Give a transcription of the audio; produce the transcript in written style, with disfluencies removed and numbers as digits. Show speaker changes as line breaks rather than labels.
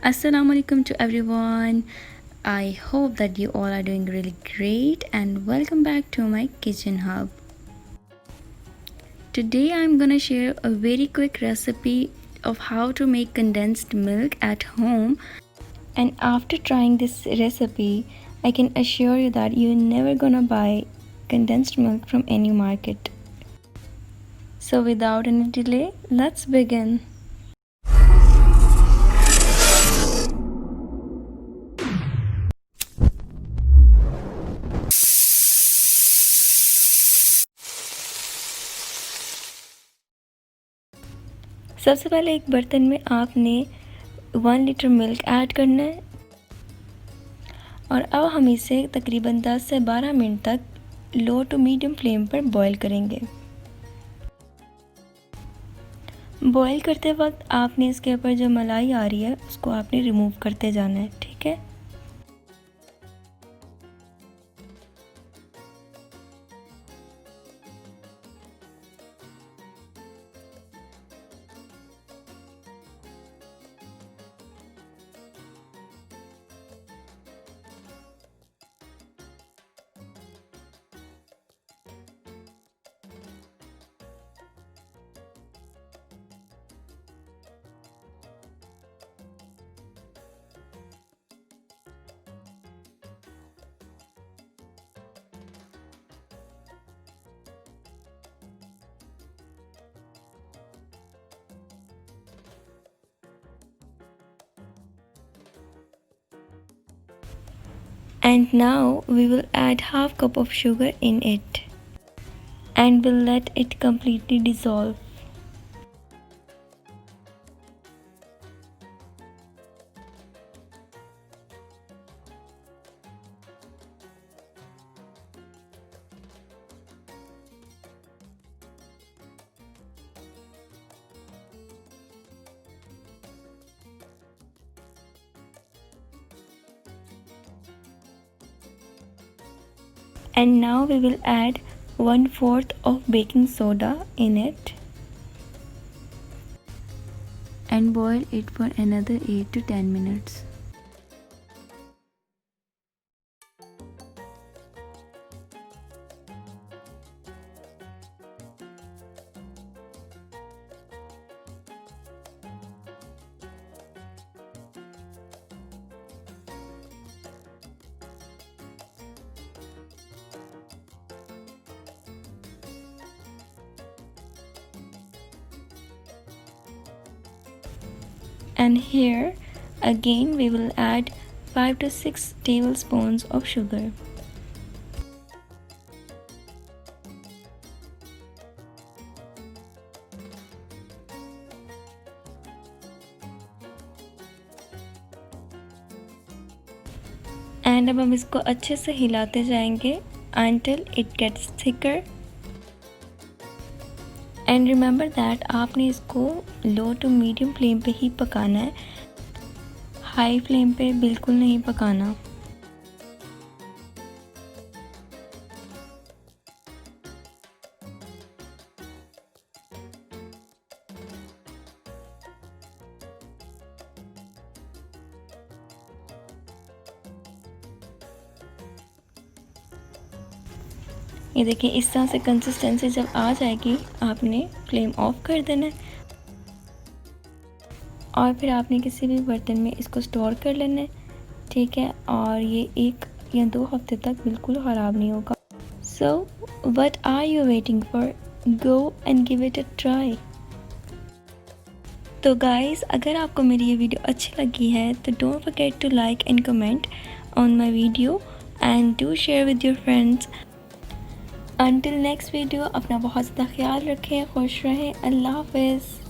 Assalamu alaikum to everyone. I hope that you all are doing really great and welcome back to my kitchen hub. Today I'm gonna share a very quick recipe of how to make condensed milk at home, and after trying this recipe I can assure you that you're never gonna buy condensed milk from any market. So without any delay, let's begin. सबसे पहले एक बर्तन में आपने 1 litre milk add करना है और अब हम इसे तकरीबन 10 से 12 मिनट तक लो टू मीडियम फ्लेम पर बॉईल करेंगे। बॉईल करते वक्त आपने इसके ऊपर जो मलाई आ रही है उसको आपने रिमूव करते जाना है, ठीक है। And now we will add half cup of sugar in it and we'll let it completely dissolve. And now we will add 1/4 of baking soda in it and boil it for another 8 to 10 minutes. And here again we will add 5 to 6 tablespoons of sugar. And अब हम इसको अच्छे से हिलाते जाएंगे until it gets thicker. And remember that आपने इसको लो to medium flame पे ही पकाना है, हाई फ्लेम पे बिल्कुल नहीं पकाना। ये देखिए इस तरह से कंसिस्टेंसी जब आ जाएगी आपने फ्लेम ऑफ कर देना है और फिर आपने किसी भी बर्तन में इसको स्टोर कर लेना है, ठीक है। और ये 1 या 2 हफ्ते तक बिल्कुल ख़राब नहीं होगा। So what are you waiting for, go and give it a try. तो गाइस, अगर आपको मेरी ये वीडियो अच्छी लगी है तो don't forget to like and comment on my video and do share with your friends. Until next video, अपना बहुत ज़्यादा ख्याल रखें, खुश रहें, अल्लाह हाफ़िज़।